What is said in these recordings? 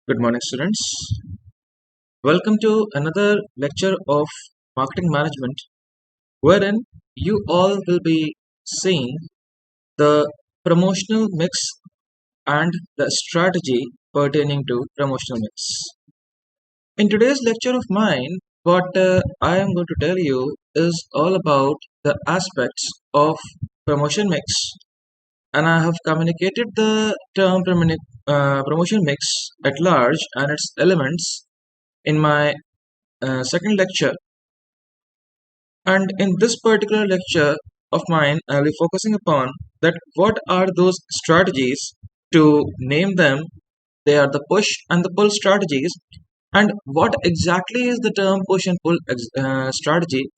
Good morning, students. Welcome to another lecture of marketing management, wherein you all will be seeing the promotional mix and the strategy pertaining to promotional mix. In today's lecture of mine, what I am going to tell you is all about the aspects of promotion mix, and I have communicated the term promotion mix at large and its elements in my second lecture. And in this particular lecture of mine, I'll be focusing upon that what are those strategies. To name them, they are the push and the pull strategies. And what exactly is the term push and pull strategy?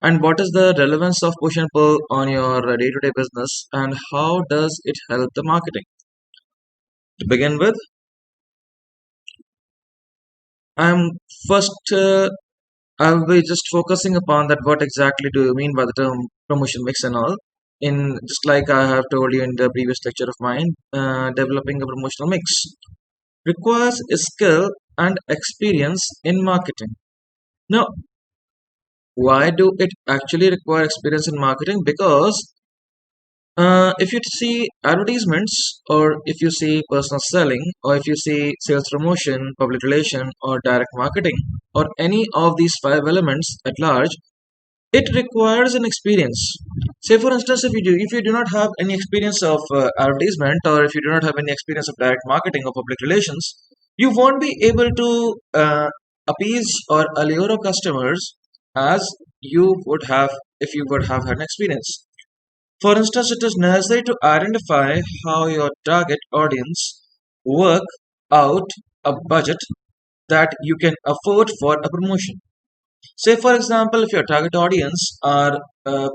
And what is the relevance of push and pull on your day-to-day business? And how does it help the marketing? To begin with, I'm first I'll be just focusing upon that what exactly do you mean by the term promotion mix and all. In just like I have told you in the previous lecture of mine, developing a promotional mix requires skill and experience in marketing. Now, why do it actually require experience in marketing? Because if you see advertisements, or if you see personal selling, or if you see sales promotion, public relation, or direct marketing, or any of these five elements at large, it requires an experience. Say for instance, if you do not have any experience of advertisement, or if you do not have any experience of direct marketing or public relations, you won't be able to appease or allure your customers as you would have if you would have had an experience. For instance, it is necessary to identify how your target audience work out a budget that you can afford for a promotion. Say, for example, if your target audience are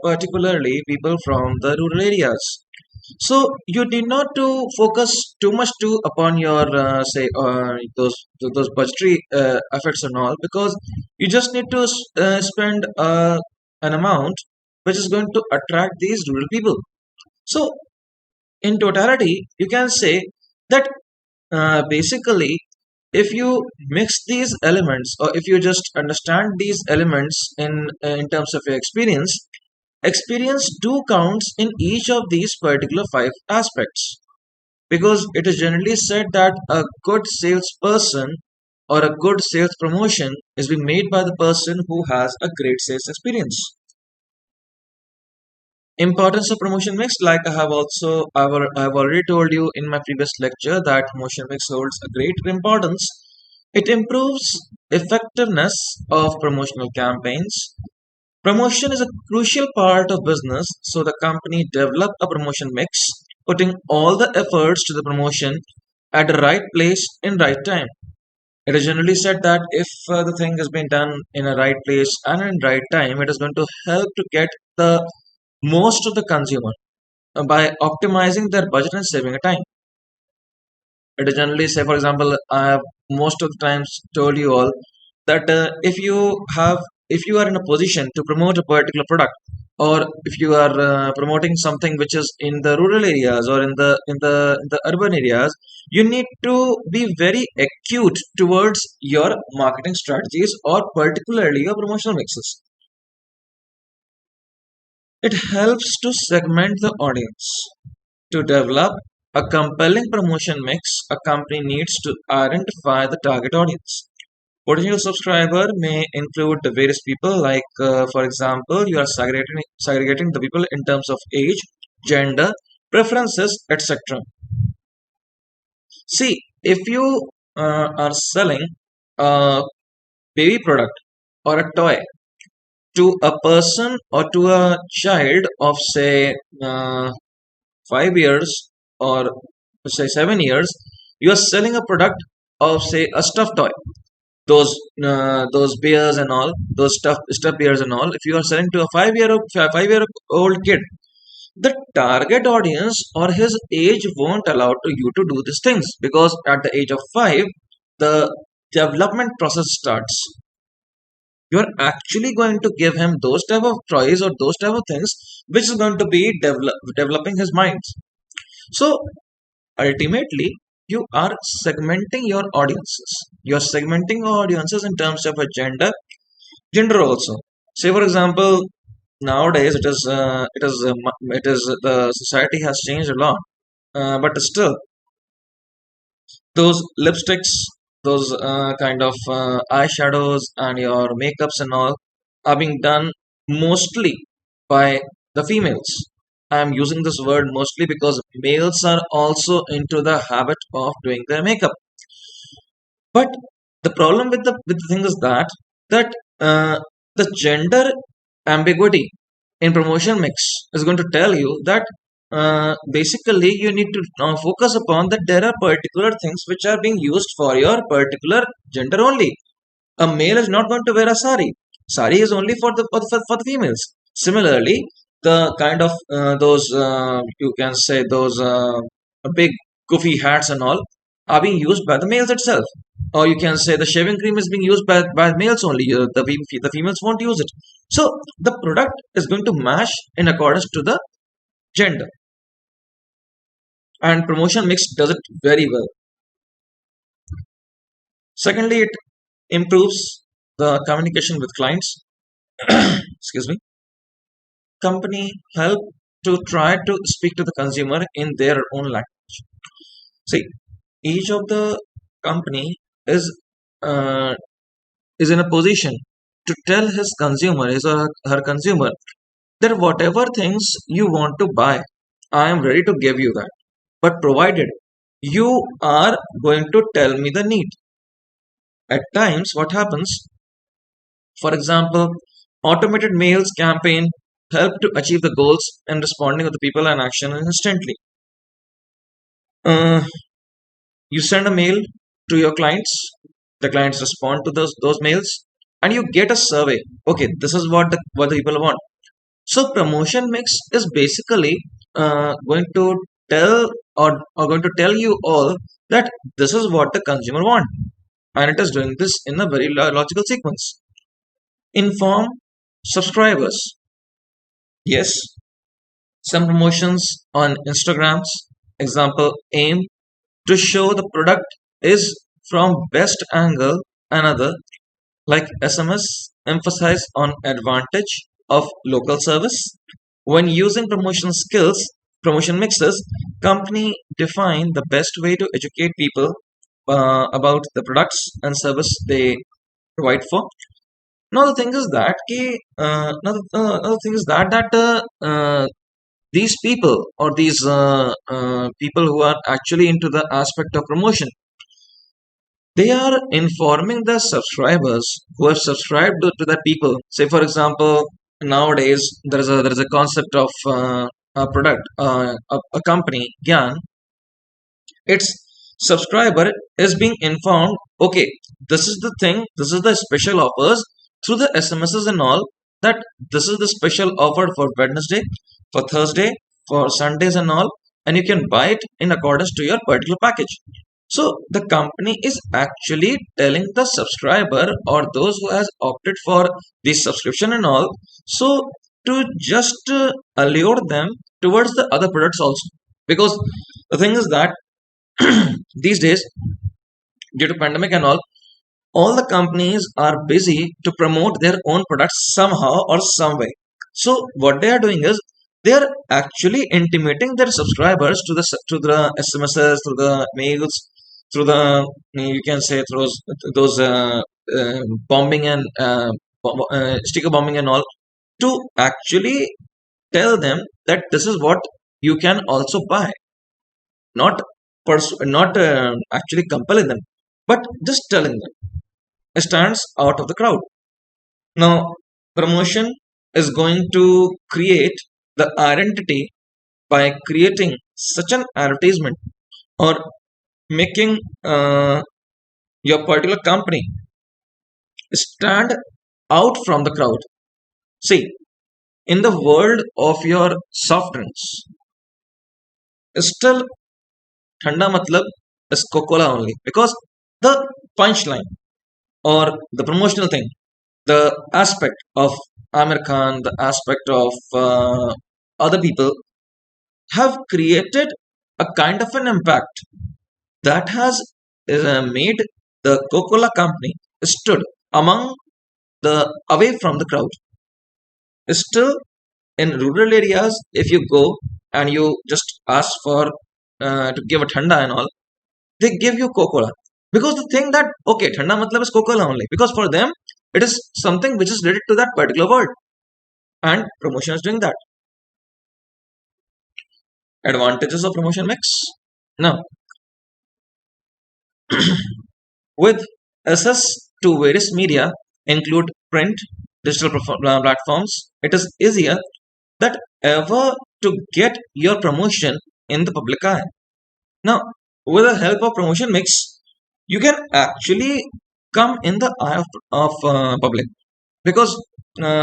particularly people from the rural areas, so you need not to focus too much too upon your say those budgetary efforts and all, because you just need to spend an amount which is going to attract these rural people. So, in totality, you can say that basically, if you mix these elements, or if you just understand these elements in terms of your experience do counts in each of these particular five aspects, because it is generally said that a good salesperson or a good sales promotion is being made by the person who has a great sales experience. Importance of promotion mix, like I've already told you in my previous lecture, that promotion mix holds a great importance. It improves effectiveness of promotional campaigns. Promotion is a crucial part of business, so the company develop a promotion mix, putting all the efforts to the promotion at the right place in right time. It is generally said that if the thing has been done in a right place and in right time, it is going to help to get the most of the consumer by optimizing their budget and saving a time. It is generally say, for example, I have most of the times told you all that if you are in a position to promote a particular product, or if you are promoting something which is in the rural areas or in the urban areas, you need to be very acute towards your marketing strategies, or particularly your promotional mixes. It helps to segment the audience. To develop a compelling promotion mix, a company needs to identify the target audience. Potential subscriber may include the various people, like, for example, you are segregating the people in terms of age, gender, preferences, etc. See, if you are selling a baby product or a toy to a person or to a child of, say, 5 years, or say 7 years, you are selling a product of, say, a stuffed toy, those bears and all, those stuffed bears and all. If you are selling to a 5-year old kid, the target audience or his age won't allow to you to do these things, because at the age of 5, the development process starts. You are actually going to give him those type of toys or those type of things which is going to be developing his mind. So ultimately, you are segmenting your audiences. You are segmenting audiences in terms of a gender also. Say for example, nowadays it is the society has changed a lot, but still those lipsticks, those kind of eyeshadows and your makeups and all are being done mostly by the females. I'm using this word mostly because males are also into the habit of doing their makeup. But the problem with the thing is that uh, the gender ambiguity in promotion mix is going to tell you that basically you need to focus upon that there are particular things which are being used for your particular gender only. A male is not going to wear a sari. Sari is only for the females. Similarly, the kind of those you can say those big goofy hats and all are being used by the males itself. Or you can say the shaving cream is being used by males only. The females won't use it. So the product is going to match in accordance to the gender, and promotion mix does it very well. Secondly, it improves the communication with clients. Excuse me. Company help to try to speak to the consumer in their own language. See, each of the company is uh, is in a position to tell his or her consumer that whatever things you want to buy, I am ready to give you that, but provided you are going to tell me the need. At times what happens, for example, automated mails campaign help to achieve the goals and responding to the people and action instantly. Uh, you send a mail to your clients, the clients respond to those mails, and you get a survey. Okay, this is what the people want. So promotion mix is basically going to tell or going to tell you all that this is what the consumer want, and it is doing this in a very logical sequence. Inform subscribers. Yes, some promotions on Instagrams, example, aim to show the product is from best angle. Another, like SMS, emphasize on advantage of local service. When using promotion mixes, company define the best way to educate people about the products and service they provide for. Now the thing is that now the thing is that these people, or these people who are actually into the aspect of promotion, they are informing the subscribers who have subscribed to that people. Say for example, nowadays there is a concept of a product, a company Gyan. Its subscriber is being informed, okay, this is the thing, this is the special offers through the SMSs and all, that this is the special offer for Wednesday, for Thursday, for Sundays and all, and you can buy it in accordance to your particular package. So the company is actually telling the subscriber or those who has opted for this subscription and all, so to just allure them towards the other products also. Because the thing is that these days, due to pandemic and all the companies are busy to promote their own products somehow or some way. So what they are doing is they are actually intimating their subscribers to the SMSs, through the mails, through the, you can say, through those bombing and sticker bombing and all, to actually tell them that this is what you can also buy, not actually compelling them, but just telling them. Stands out of the crowd. Now, promotion is going to create the identity by creating such an advertisement, or making your particular company stand out from the crowd. See, in the world of your soft drinks, still Thanda matlab is Coca-Cola only, because the punchline or the promotional thing, the aspect of Amir Khan, the aspect of other people have created a kind of an impact. that has made the Coca-Cola company stood among the away from the crowd. Still, in rural areas, if you go and you just ask for to give a thanda and all, they give you Coca-Cola because the thing that okay, thanda matlab is Coca-Cola only because for them it is something which is related to that particular word and promotion is doing that. Advantages of promotion mix. Now, with access to various media, include print, digital platforms, it is easier that ever to get your promotion in the public eye. Now, with the help of promotion mix, you can actually come in the eye of public because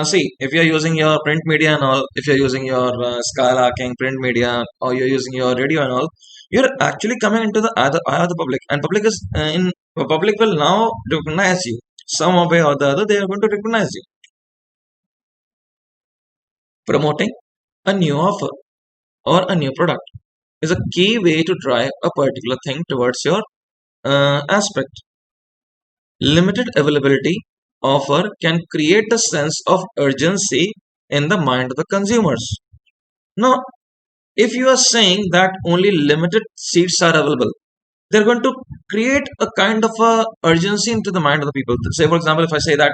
see, if you're using your print media and all, if you're using your skylarking print media or you're using your radio and all, you're actually coming into the eye of the public, and public is in public will now recognize you some way or the other. They are going to recognize you. Promoting a new offer or a new product is a key way to drive a particular thing towards your aspect. Limited availability offer can create a sense of urgency in the mind of the consumers. Now, if you are saying that only limited seats are available, they're going to create a kind of a urgency into the mind of the people. Say, for example, if I say that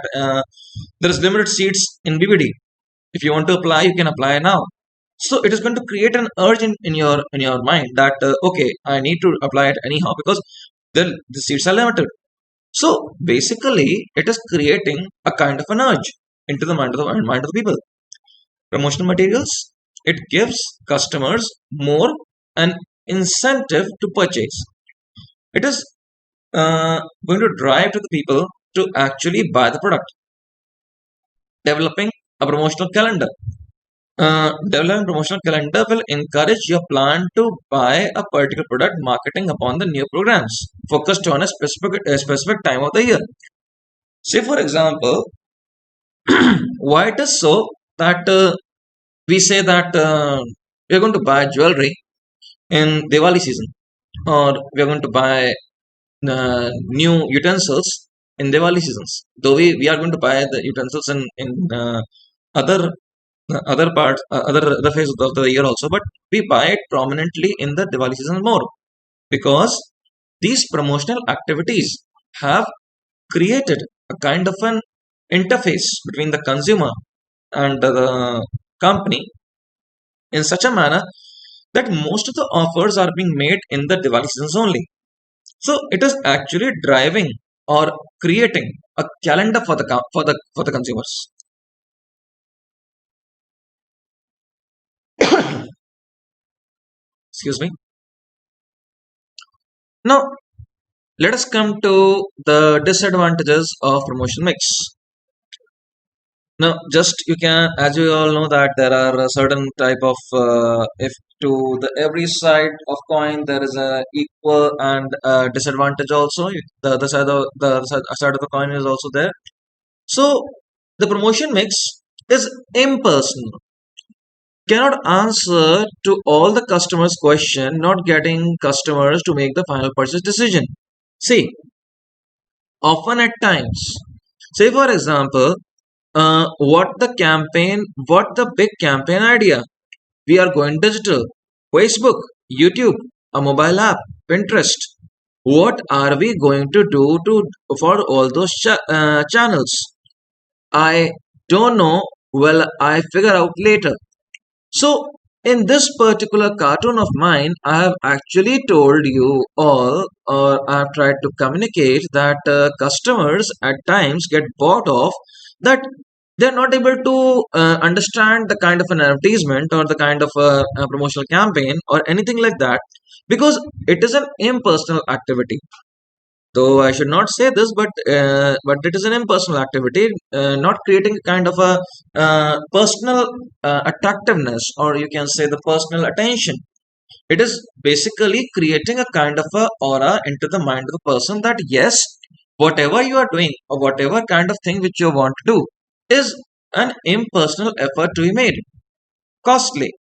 there is limited seats in BBD, if you want to apply, you can apply now. So it is going to create an urge in your mind that okay, I need to apply it anyhow because the seats are limited. So basically, it is creating a kind of an urge into the mind of the people. Promotional materials, it gives customers more an incentive to purchase. It is going to drive to the people to actually buy the product. Developing a promotional calendar. Developing promotional calendar will encourage your plan to buy a particular product, marketing upon the new programs focused on a specific time of the year. Say, for example, why it is so that we say that we are going to buy jewelry in Diwali season, or we are going to buy new utensils in Diwali seasons. Though we are going to buy the utensils in other other parts, other phases of the year also, but we buy it prominently in the Diwali season more because these promotional activities have created a kind of an interface between the consumer and the company in such a manner that most of the offers are being made in the Diwali seasons only. So it is actually driving or creating a calendar for for the consumers. Excuse me. Now let us come to the disadvantages of promotion mix. Now, just you can, as you all know, that there are a certain type of if to the every side of coin there is a equal and disadvantage also. The other side of side of the coin is also there. So the promotion mix is impersonal. Cannot answer to all the customers' question, not getting customers to make the final purchase decision. See, often at times, say for example, what the big campaign idea? We are going digital. Facebook, YouTube, a mobile app, Pinterest. What are we going to do to for all those channels? I don't know. Well, I figure out later. So, in this particular cartoon of mine, I have actually told you all, or I have tried to communicate that customers at times get bought off that they're not able to understand the kind of an advertisement or the kind of a promotional campaign or anything like that because it is an impersonal activity. Though I should not say this, but it is an impersonal activity, not creating a kind of a personal attractiveness, or you can say the personal attention. It is basically creating a kind of a aura into the mind of the person that yes, whatever you are doing or whatever kind of thing which you want to do is an impersonal effort to be made. Costly.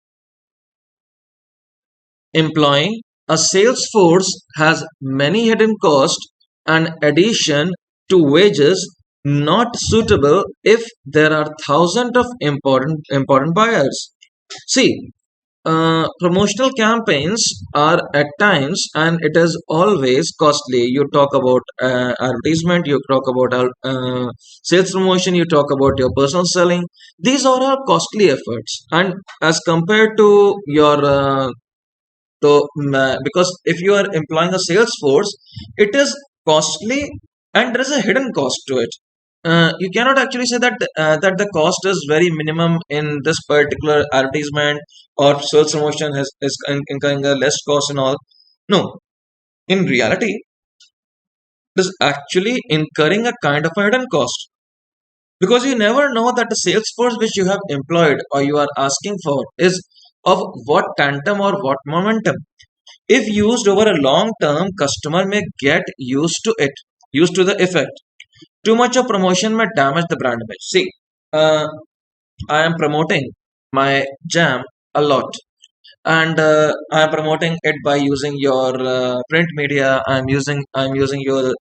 Employing A sales force has many hidden costs and addition to wages not suitable if there are thousands of important buyers. See, promotional campaigns are at times, and it is always costly. You talk about advertisement, you talk about sales promotion, you talk about your personal selling. These are all costly efforts, and as compared to your because if you are employing a sales force, it is costly, and there is a hidden cost to it. You cannot actually say that the cost is very minimum in this particular advertisement, or sales promotion is incurring a less cost and all. No, in reality, it is actually incurring a kind of a hidden cost, because you never know that the sales force which you have employed or you are asking for is of what tandem or what momentum. If used over a long term, customer may get used to it, used to the effect. Too much of promotion may damage the brand image. See, uh, I am promoting my jam a lot, and I am promoting it by using your print media. I'm using your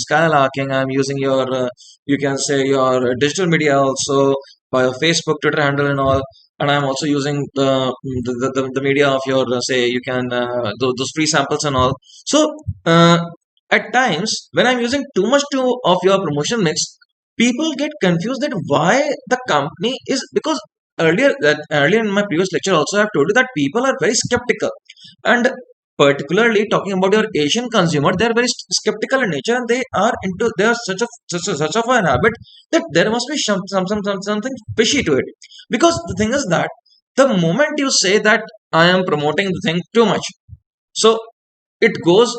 skylarking. I'm using your you can say your digital media also, by your Facebook, Twitter handle, and all. And I'm also using the media of your say you can those free samples and all. So uh, at times when I'm using too much of your promotion mix, people get confused that why the company is, because earlier in my previous lecture also I've told you that people are very skeptical, and particularly talking about your Asian consumer, they're very skeptical in nature, and they are such of an habit that there must be something fishy to it. Because the thing is that the moment you say that I am promoting the thing too much, so it goes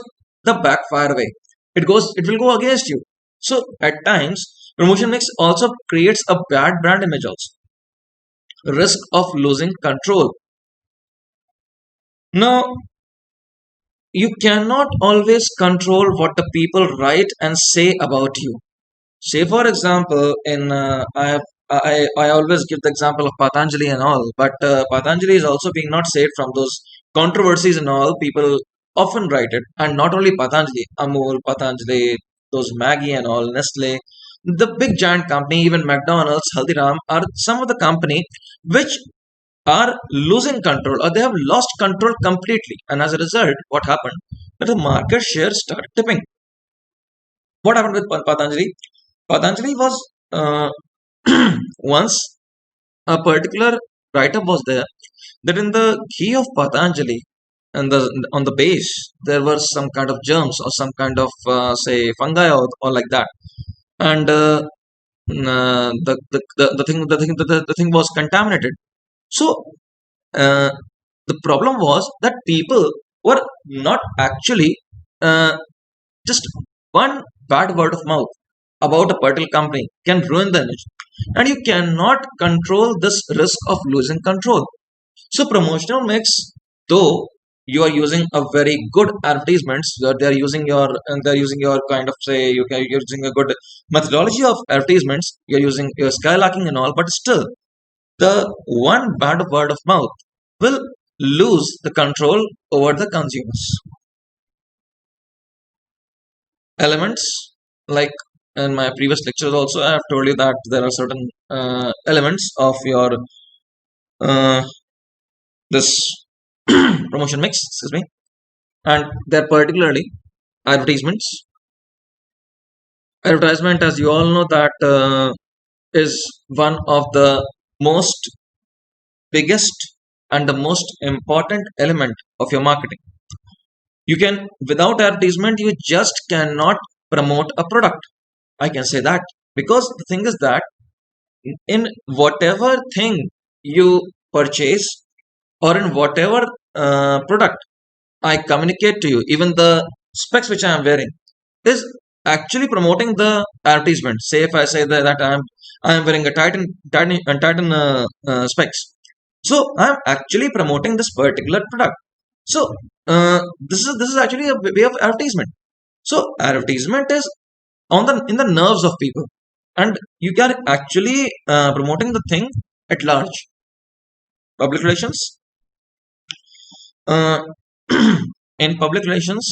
the backfire way. It will go against you. So at times, promotion mix also creates a bad brand image also. Risk of losing control. Now, you cannot always control what the people write and say about you. Say, for example, in I always give the example of Patanjali and all, but Patanjali is also being not saved from those controversies and all. People often write it, and not only Patanjali, Amul, Patanjali, those Maggie and all, Nestle, the big giant company, even McDonald's, Haldiram are some of the company which are losing control, or they have lost control completely. And as a result, what happened? That the market share started tipping. What happened with Patanjali? Patanjali was once a particular write-up was there that in the ghee of Patanjali and on the base there were some kind of germs or some kind of say fungi, or like that, and the thing was contaminated. So uh, the problem was that people were not actually uh, just one bad word of mouth about a particular company can ruin the image, and you cannot control this risk of losing control. So promotional mix, though you are using a very good advertisements, they're using your and they're using your kind of say you're using a good methodology of advertisements, you're using your skylarking and all, but still the one bad word of mouth will lose the control over the consumers. Elements, like in my previous lectures also I have told you that there are certain elements of your uh, this promotion mix, excuse me, and they're particularly advertisements. Advertisement, as you all know, that is one of the most biggest and the most important element of your marketing. You can, without advertisement, you just cannot promote a product. I can say that, because the thing is that in whatever thing you purchase, or in whatever product I communicate to you, even the specs which I am wearing is actually promoting the advertisement. Say if I say that I am wearing a Titan specs, so I am actually promoting this particular product. So this is actually a way of advertisement. So advertisement is on the in the nerves of people, and you can actually promoting the thing at large. Public relations. Uh, In public relations,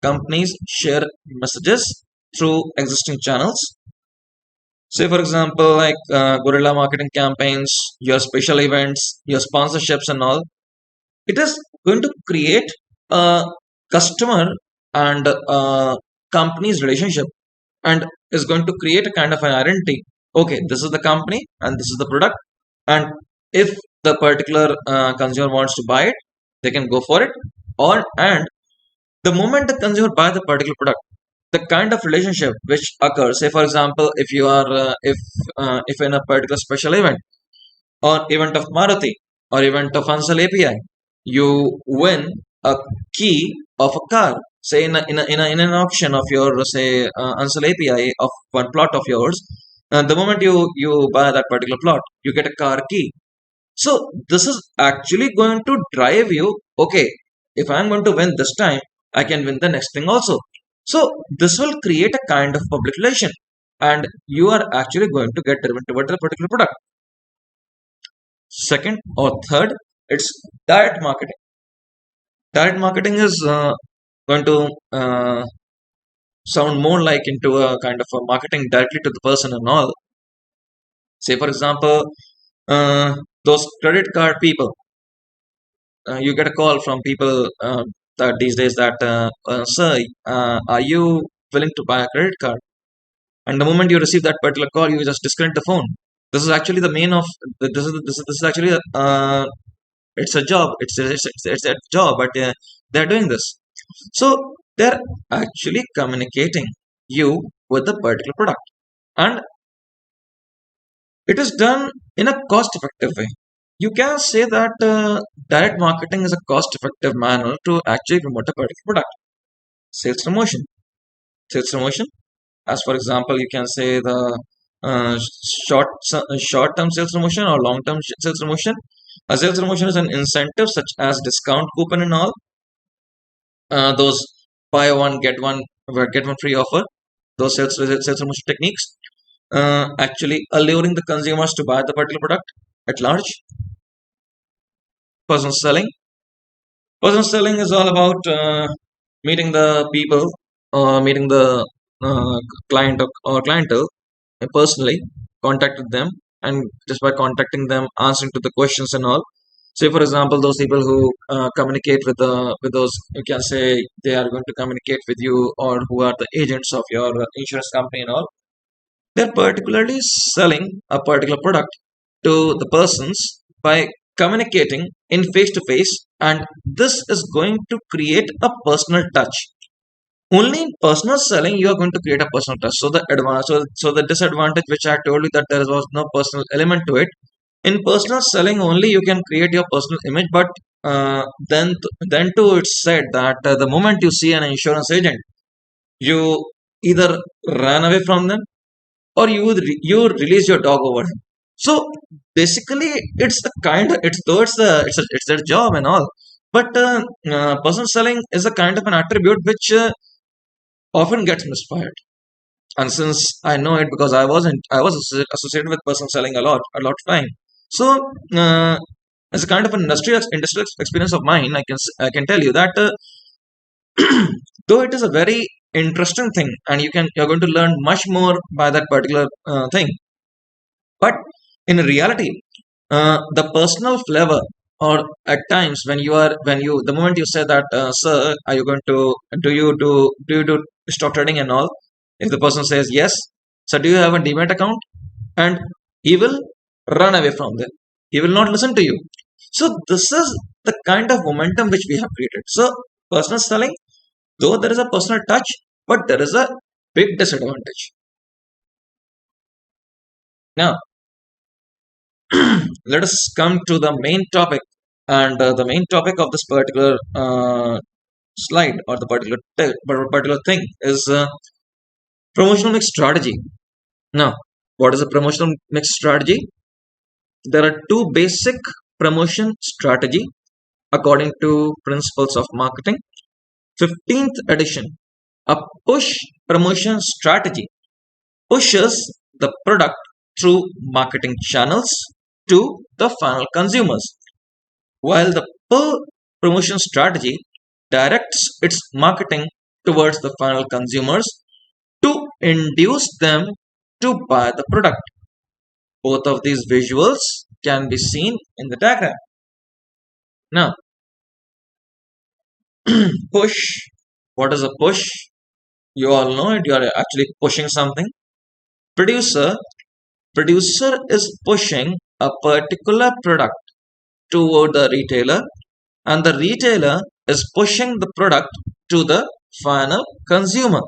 companies share messages through existing channels. Say, for example, like guerrilla marketing campaigns, your special events, your sponsorships, and all. It is going to create a customer and company's relationship, and is going to create a kind of an identity. Okay, this is the company and this is the product, and if the particular consumer wants to buy it, they can go for it. Or and the moment the consumer buy the particular product, the kind of relationship which occurs, say for example, if you are if in a particular special event or event of Maruti or event of Ansal API, you win a key of a car. Say in an auction of your, say, Ansal API of one plot of yours, the moment you buy that particular plot, you get a car key. So this is actually going to drive you. Okay, if I'm going to win this time, I can win the next thing also. So this will create a kind of public relation, and you are actually going to get driven toward a particular product. Second or third, it's direct marketing. Direct marketing is going to sound more like into a kind of a marketing directly to the person and all. Say, for example, those credit card people, you get a call from people that these days that, sir, are you willing to buy a credit card? And the moment you receive that particular call, you just disconnect the phone. This is actually the main of this is actually it's a job. It's a job, but they're doing this. So they're actually communicating you with the particular product, and it is done in a cost-effective way. You can say that direct marketing is a cost-effective manner to actually promote a particular product. Sales promotion. Sales promotion. As for example, you can say the uh, short-term sales promotion or long-term sales promotion. A sales promotion is an incentive such as discount coupon and all. Those buy one get one free offer. Those sales promotion techniques actually alluring the consumers to buy the particular product at large. Personal selling. Personal selling is all about meeting the people or meeting the uh, client or clientele personally, contact with them, and just by contacting them, answering to the questions and all. Say, for example, those people who communicate with those, you can say they are going to communicate with you, or who are the agents of your insurance company and all. They're particularly selling a particular product to the persons by communicating in face to face, and this is going to create a personal touch. Only in personal selling you are going to create a personal touch. So the so the disadvantage which I told you, that there was no personal element to it. In personal selling only you can create your personal image, but then too it's said that the moment you see an insurance agent, you either run away from them, or you release your dog over him. So basically, it's the kind of it's though it's their job and all, but personal selling is a kind of an attribute which often gets misfired. And since I know it because I was associated with personal selling a lot of time. So as a kind of an industrial experience of mine, I can tell you that though it is a very interesting thing, and you're going to learn much more by that particular thing, but in reality, the personal flavor, or at times when you the moment you say that, sir, are you going to do you do stock trading and all, if the person says yes, so do you have a demat account, and he will run away from them, he will not listen to you. So this is the kind of momentum which we have created. So personal selling, though there is a personal touch, but there is a big disadvantage. Now let us come to the main topic, and the main topic of this particular slide, or the particular thing, is promotional mix strategy. Now, what is a promotional mix strategy? There are two basic promotion strategy according to principles of marketing. 15th edition, a push promotion strategy pushes the product through marketing channels to the final consumers, while the pull promotion strategy directs its marketing towards the final consumers to induce them to buy the product. Both of these visuals can be seen in the diagram. Now, push. What is a push? You all know it. You are actually pushing something. Producer. Producer is pushing a particular product toward the retailer, and the retailer is pushing the product to the final consumer.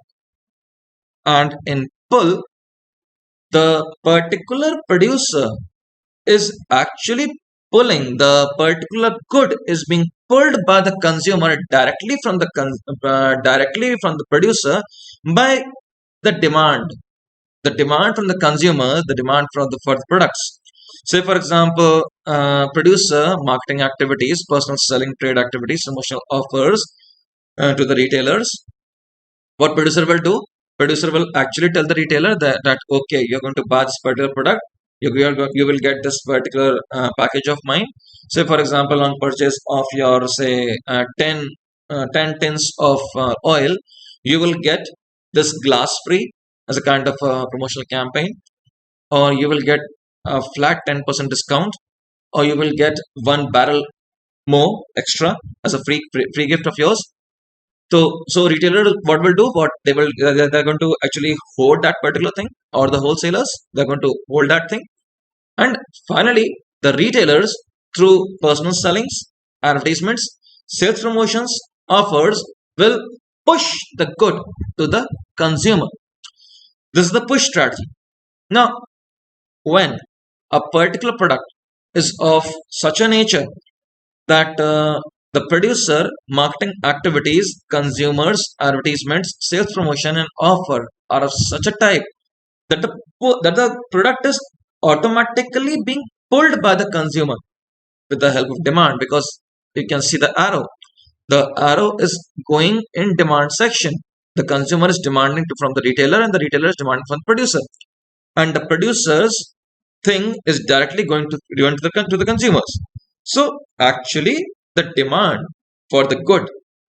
And in pull, the particular producer is actually pulling the particular good is being pulled by the consumer directly from the producer by the demand from the consumer, the demand for the products. Say for example, producer marketing activities, personal selling, trade activities, promotional offers to the retailers. What producer will do? Producer will actually tell the retailer that okay, you're going to buy this particular product. You will get this particular package of mine. Say for example, on purchase of your say 10 tins of oil, you will get this glass free as a kind of promotional campaign, or you will get a flat 10% discount, or you will get one barrel more extra as a free gift of yours. So retailer what will do? What they will they're going to actually hold that particular thing, or the wholesalers they're going to hold that thing, and finally the retailers through personal sellings, advertisements, sales promotions, offers will push the good to the consumer. This is the push strategy. Now, when a particular product is of such a nature that the producer, marketing activities, consumers, advertisements, sales promotion, and offer are of such a type that the product is automatically being pulled by the consumer with the help of demand, because you can see the arrow. The arrow is going in demand section. The consumer is demanding from the retailer, and the retailer is demanding from the producer, and the producer's thing is directly going to the consumers. So actually, the demand for the good,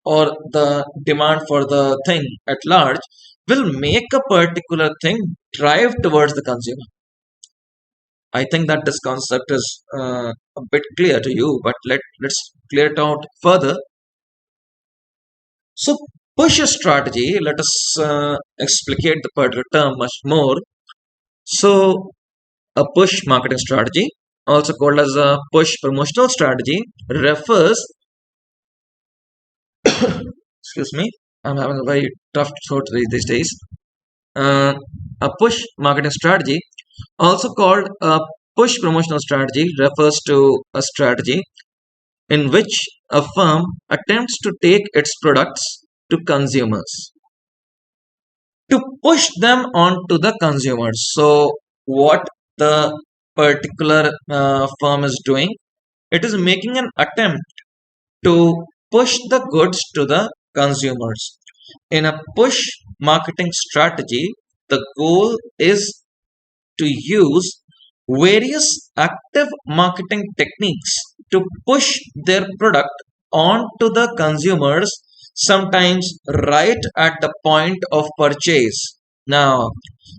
or the demand for the thing at large, will make a particular thing drive towards the consumer. I think that this concept is a bit clear to you, but let's clear it out further. So push strategy. Let us explicate the particular term much more. So a push marketing strategy, also called as a push promotional strategy, refers, excuse me, I'm having a very tough throat these days. Uh, a push marketing strategy, also called a push promotional strategy, refers to a strategy in which a firm attempts to take its products to consumers, to push them on to the consumers. So, what the particular firm is doing, it is making an attempt to push the goods to the consumers. In a push marketing strategy, the goal is to use various active marketing techniques to push their product on to the consumers, sometimes right at the point of purchase. Now,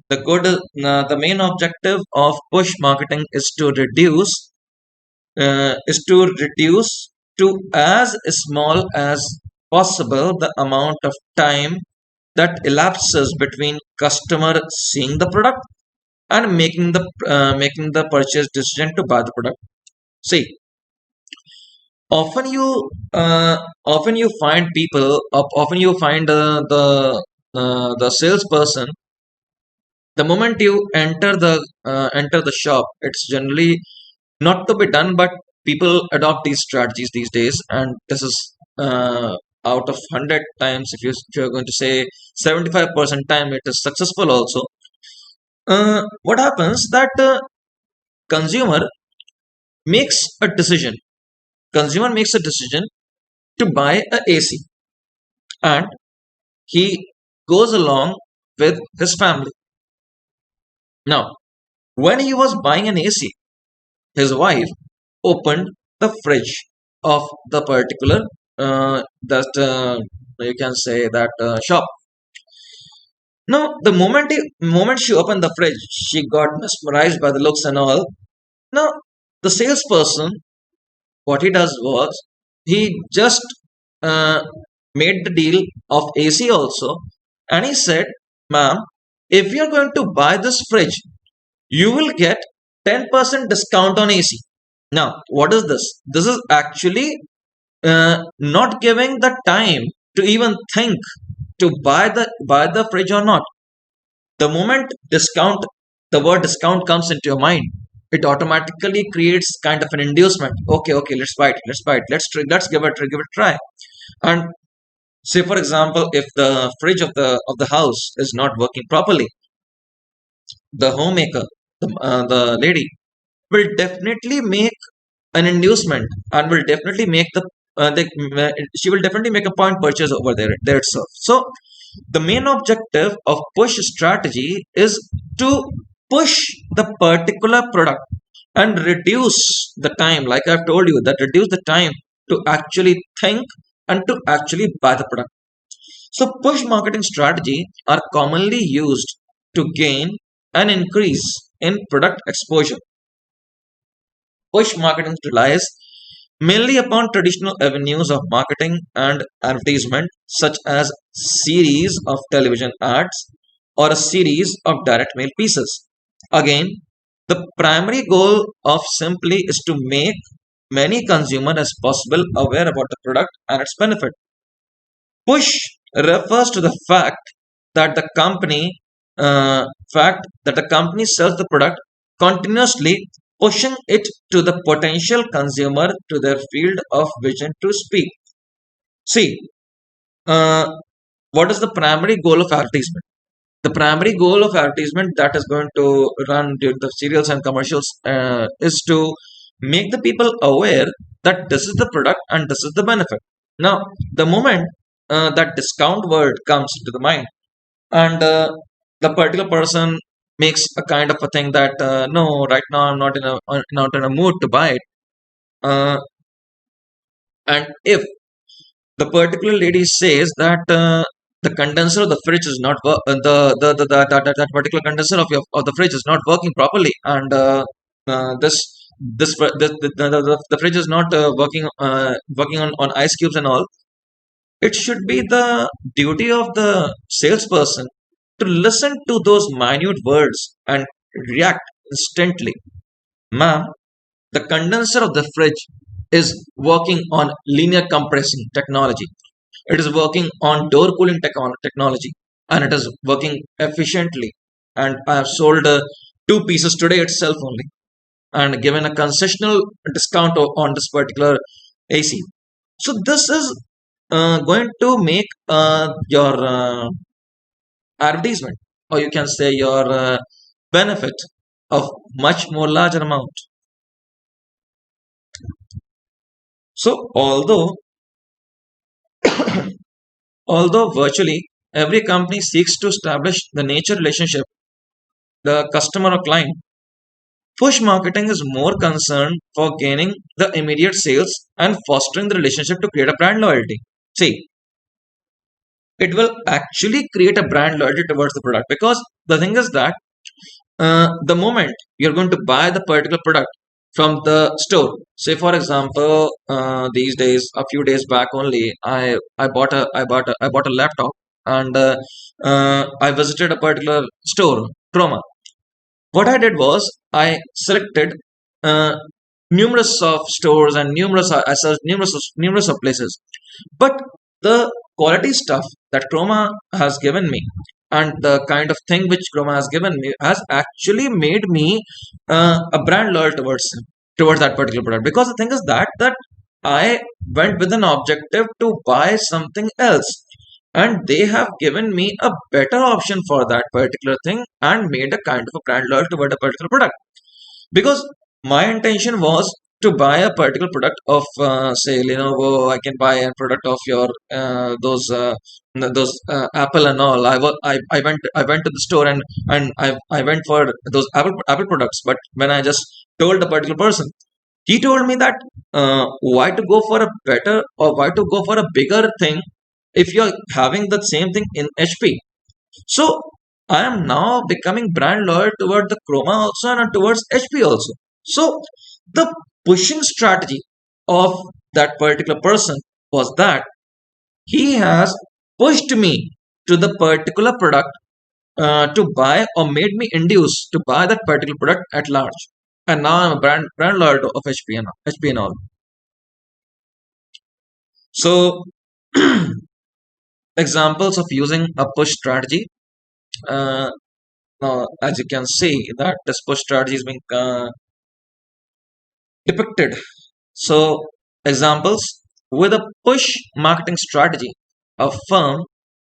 the main objective of push marketing is to reduce to as small as possible the amount of time that elapses between customer seeing the product and making the purchase decision to buy the product. See, often you often you find people, often you find the salesperson. The moment you enter the shop, it's generally not to be done, but people adopt these strategies these days, and this is out of 100 times, if you're going to say 75% time it is successful also. What happens that consumer makes a decision consumer makes a decision to buy a AC, and he goes along with his family. Now, when he was buying an AC, his wife opened the fridge of the particular that you can say that shop. Now, moment she opened the fridge, she got mesmerized by the looks and all. Now, the salesperson, what he does was he just uh, made the deal of AC also, and he said, "Ma'am, if you're going to buy this fridge, you will get 10% discount on AC." Now, what is this? This is actually not giving the time to even think to buy the fridge or not. The moment the word discount comes into your mind, it automatically creates kind of an inducement. Okay, okay, let's buy it, let's buy it, let's give it a try. And say for example, if the fridge of the house is not working properly, the homemaker, the lady, will definitely make an inducement and will definitely make she will definitely make a point purchase over there itself. So the main objective of push strategy is to push the particular product and reduce the time, like I've told you, that reduce the time to actually think and to actually buy the product. So push marketing strategy are commonly used to gain an increase in product exposure. Push marketing relies mainly upon traditional avenues of marketing and advertisement, such as series of television ads or a series of direct mail pieces. Again, the primary goal of simply is to make many consumers as possible aware about the product and its benefit. Push refers to the that the company the company sells the product continuously, pushing it to the potential consumer to their field of vision to speak. See, uh, what is the primary goal of advertisement? The primary goal of advertisement that is going to run during the serials and commercials is to make the people aware that this is the product and this is the benefit. Now, the moment that discount word comes to the mind, and the particular person makes a kind of a thing that no, right now I'm not in a mood to buy it. Uh, and if the particular lady says that the condenser of the fridge is not that particular condenser of the fridge is not working properly, and the fridge is not working on ice cubes and all. It should be the duty of the salesperson to listen to those minute words and react instantly. Ma'am, the condenser of the fridge is working on linear compressing technology. It is working on door cooling technology, and it is working efficiently. And I have sold two pieces today itself only, and given a concessional discount on this particular AC. So this is going to make your advertisement, or you can say your benefit, of much more larger amount. So although virtually every company seeks to establish the nature relationship, the customer or client, push marketing is more concerned for gaining the immediate sales and fostering the relationship to create a brand loyalty. See, it will actually create a brand loyalty towards the product, because the thing is that the moment you're going to buy the particular product from the store, say for example, these days, a few days back only, I bought a laptop, and I visited a particular store, Chroma. What I did was I selected uh, numerous of stores and I searched numerous of places, but the quality stuff that Chroma has given me, and the kind of thing which Chroma has given me, has actually made me a brand loyal towards that particular product, because the thing is that I went with an objective to buy something else, and they have given me a better option for that particular thing and made a kind of a brand loyal toward a particular product. Because my intention was to buy a particular product of say Lenovo. I can buy a product of your those Apple and all. I went to the store, and I went for those Apple products. But when I just told the particular person, He told me that why to go for a better or why to go for a bigger thing if you're having the same thing in HP. So I am now becoming brand loyal toward the Chroma also and towards HP also. So the pushing strategy of that particular person was that he has pushed me to the particular product to buy or made me induce to buy that particular product at large. And now I'm a brand loyal of HP and all. So examples of using a push strategy. Uh, Now, as you can see, that this push strategy is being depicted. So, examples with a push marketing strategy, a firm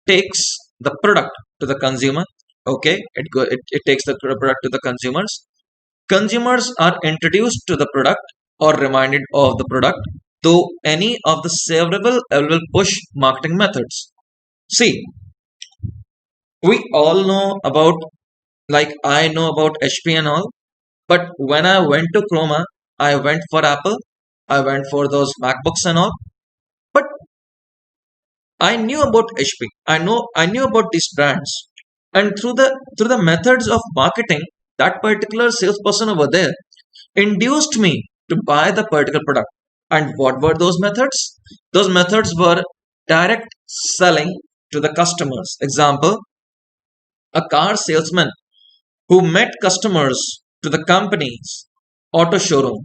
takes the product to the consumer. Okay, it takes the product to the consumers. Consumers are introduced to the product or reminded of the product through any of the several available push marketing methods. See, we all know about, like I know about HP and all. But when I went to Chroma, I went for Apple, I went for those MacBooks and all. But I knew about HP. I knew about these brands. And through the methods of marketing, that particular salesperson over there induced me to buy the particular product. And what were those methods? Those methods were direct selling to the customers. Example, a car salesman who met customers to the company's auto showroom.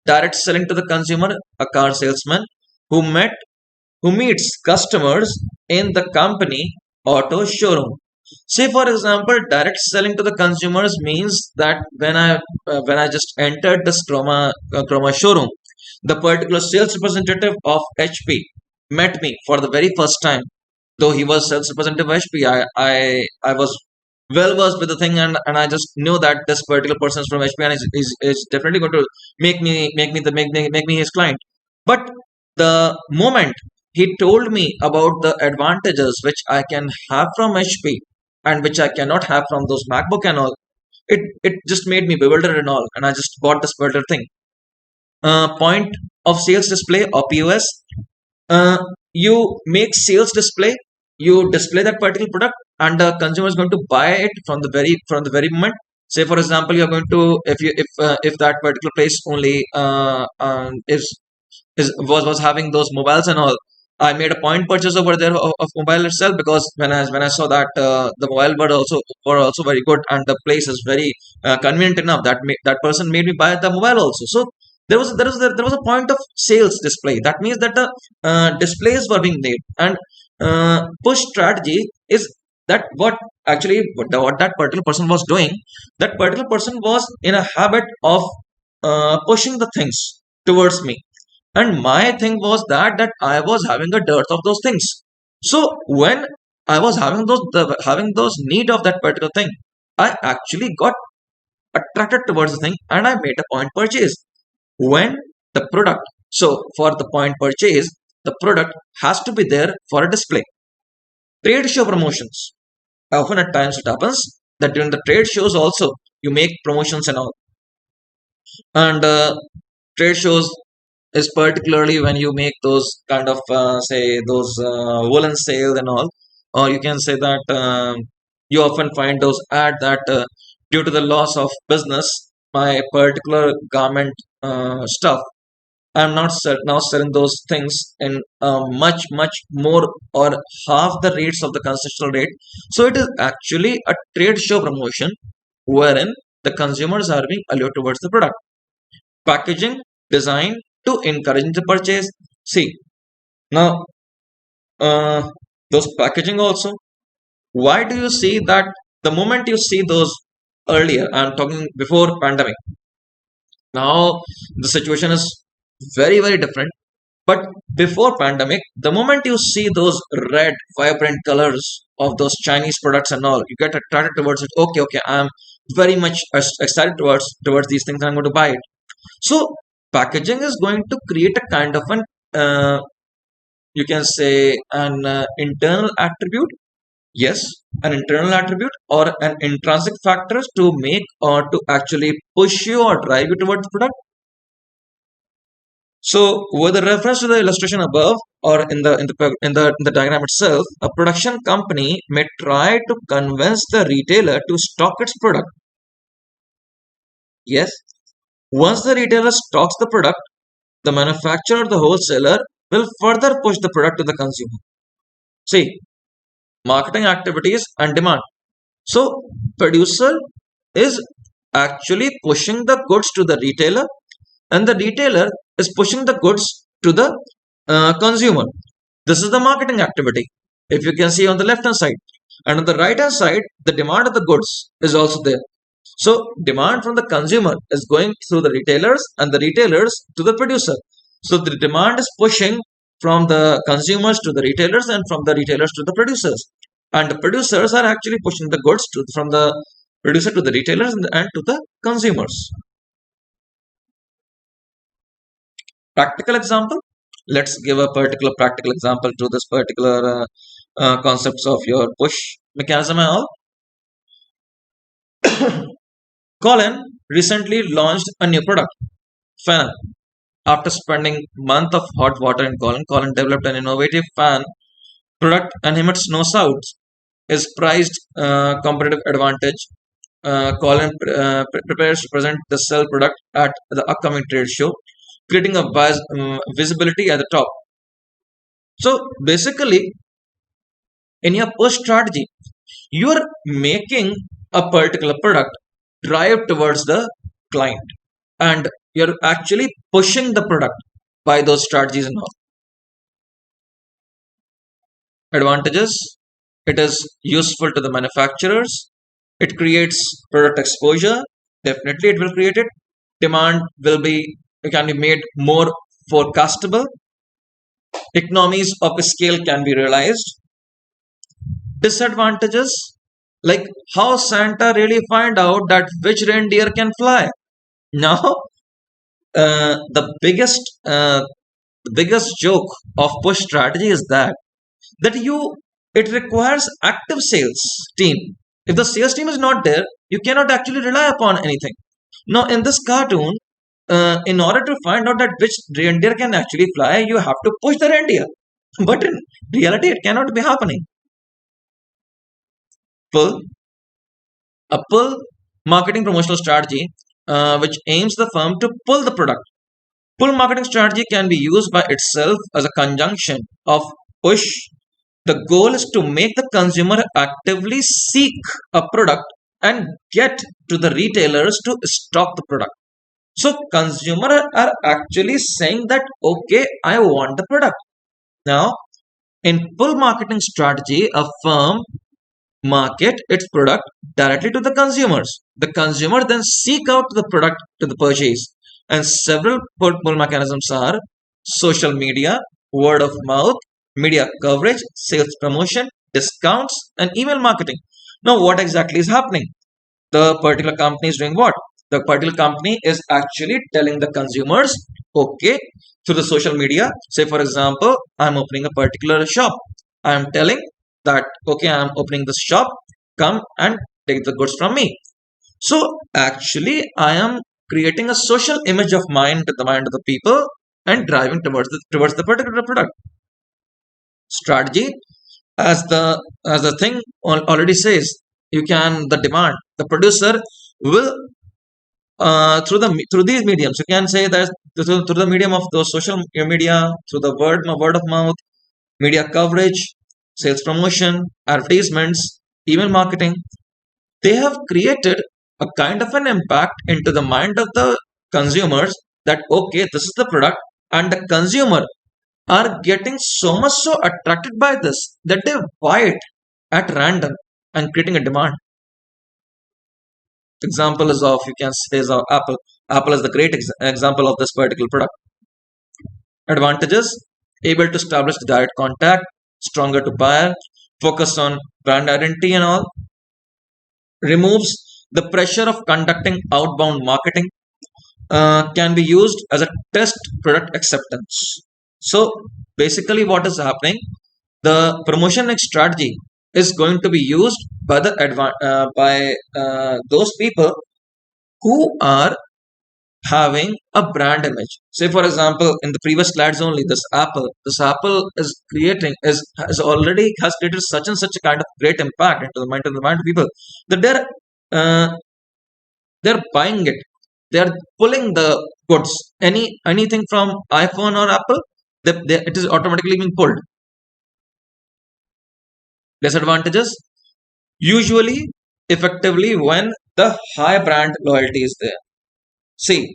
Direct selling to the consumer, a car salesman who meets customers in the company auto showroom. Say for example, direct selling to the consumers means that when I just entered this Chroma showroom, the particular sales representative of HP met me for the very first time. Though he was sales representative of HP, I was well versed with the thing, and I just knew that this particular person is from HP and is definitely going to make me his client. But the moment he told me about the advantages which I can have from HP and which I cannot have from those MacBook and all, it just made me bewildered and all, and I just bought this particular thing. Point of sales display or POS. You make sales display, you display that particular product, and the consumer is going to buy it from the very moment. Say for example, you're going to if that particular place only was having those mobiles and all. I made a point purchase over there of mobile itself, because when I saw that the mobile were also very good and the place is very convenient enough that that person made me buy the mobile also. So there was a point of sales display. That means that the displays were being made, and push strategy is that what that particular person was doing. That particular person was in a habit of pushing the things towards me, and my thing was that I was having a dearth of those things. So when I was having those need of that particular thing, I actually got attracted towards the thing and I made a point purchase. When the product, so for the point purchase, the product has to be there for a display. Trade show promotions, often at times it happens that during the trade shows also you make promotions and all. And trade shows is particularly when you make those kind of say those woolen sales and all, or you can say that you often find those ad that due to the loss of business, my particular garment stuff, I'm not now selling those things in much more or half the rates of the concessional rate. So it is actually a trade show promotion wherein the consumers are being allured towards the product. Packaging designed to encourage the purchase. See, now uh, those packaging also. Why do you see that the moment you see those earlier? I'm talking before pandemic. Now the situation is very different. But before pandemic, the moment you see those red, vibrant colors of those Chinese products and all, you get attracted towards it. Okay, I'm very much excited towards these things. I'm going to buy it. So packaging is going to create a kind of an you can say an internal attribute Yes, an internal attribute or an intrinsic factor to make or to actually push you or drive you towards the product. So, with the reference to the illustration above, or in the diagram itself, a production company may try to convince the retailer to stock its product. Yes, once the retailer stocks the product, the manufacturer or the wholesaler will further push the product to the consumer. See, marketing activities and demand. So, producer is actually pushing the goods to the retailer, and the retailer is pushing the goods to the consumer. This is the marketing activity. If you can see on the left hand side, and on the right hand side, the demand of the goods is also there. So, demand from the consumer is going through the retailers, and the retailers to the producer. So, the demand is pushing from the consumers to the retailers, and from the retailers to the producers. And the producers are actually pushing the goods from the producer to the retailers and to the consumers. Practical example. Let's give a particular practical example to this particular concepts of your push mechanism and all. Colin recently launched a new product, fan. After spending month of hot water in Colin developed an innovative fan product and emits no sounds. His priced competitive advantage. Colin prepares to present the sell product at the upcoming trade show, creating a visibility at the top. So basically, in your push strategy, you are making a particular product drive towards the client, and you're actually pushing the product by those strategies and all. Advantages: it is useful to the manufacturers, it creates product exposure, definitely it will create it. Demand will be can be made more forecastable, economies of scale can be realized. Disadvantages, like how Santa really find out that which reindeer can fly. Now, the biggest joke of push strategy is that it requires active sales team. If the sales team is not there, you cannot actually rely upon anything. Now, in this cartoon, in order to find out that which reindeer can actually fly, you have to push the reindeer. But in reality, it cannot be happening. Pull a pull marketing promotional strategy, which aims the firm to pull the product. Pull marketing strategy can be used by itself as a conjunction of push. The goal is to make the consumer actively seek a product and get to the retailers to stock the product. So consumer are actually saying that okay, I want the product. Now, in pull marketing strategy, a firm market its product directly to the consumers. The consumer then seek out the product to the purchase. And several pull mechanisms are social media, word of mouth, media coverage, sales promotion, discounts, and email marketing. Now, what exactly is happening? The particular company is doing what? The particular company is actually telling the consumers, okay, through the social media. Say, for example, I'm opening a particular shop. I'm telling that, okay, I'm opening this shop, come and take the goods from me. So, actually, I am creating a social image of mine to the mind of the people and driving towards the particular product. Strategy, as the thing already says, you can the demand the producer will through these mediums. You can say that through the medium of those social media, through the word of mouth, media coverage, sales promotion, advertisements, email marketing. They have created a kind of an impact into the mind of the consumers that okay, this is the product, and the consumer are getting so much so attracted by this that they buy it at random and creating a demand. Example is of, you can say, is of Apple. Apple is the great example of this particular product. Advantages: able to establish direct contact, stronger to buyer, focus on brand identity and all, removes the pressure of conducting outbound marketing, can be used as a test product acceptance. So basically, what is happening? The promotion strategy is going to be used by those people who are having a brand image. Say for example, in the previous slides only, this Apple is creating is has already has created such and such a kind of great impact into the mind of people that uh, they're buying it. They're pulling the goods. Anything from iPhone or Apple, it is automatically being pulled. Disadvantages usually effectively when the high brand loyalty is there. See,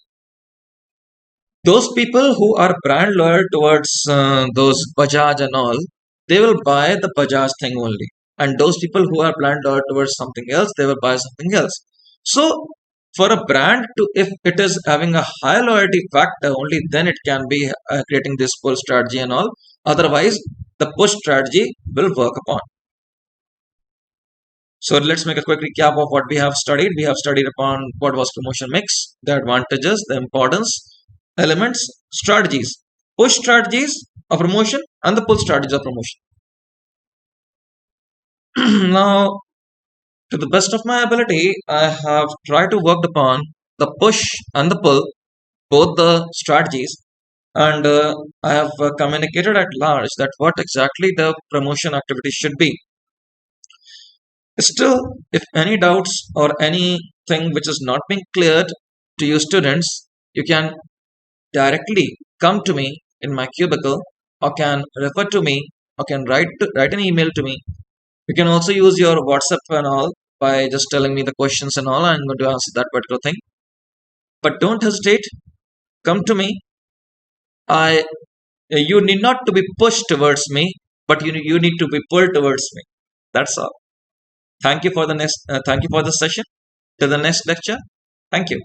those people who are brand loyal towards those Bajaj and all, they will buy the Bajaj thing only. And those people who are brand loyal towards something else, they will buy something else. So, for a brand to, if it is having a high loyalty factor, only then it can be creating this pull strategy and all. Otherwise, the push strategy will work upon. So let's make a quick recap of what we have studied. We have studied upon what was promotion mix, the advantages, the importance, elements, strategies, push strategies of promotion and the pull strategies of promotion. Now, to the best of my ability, I have tried to work upon the push and the pull, both the strategies, and I have communicated at large that what exactly the promotion activity should be. Still, if any doubts or anything which is not being cleared to you students, you can directly come to me in my cubicle or can refer to me or can write an email to me. You can also use your WhatsApp and all by just telling me the questions and all. I'm going to answer that particular thing. But don't hesitate. Come to me. I You need not to be pushed towards me, but you need to be pulled towards me. That's all. Thank you for the session. To the next lecture. Thank you.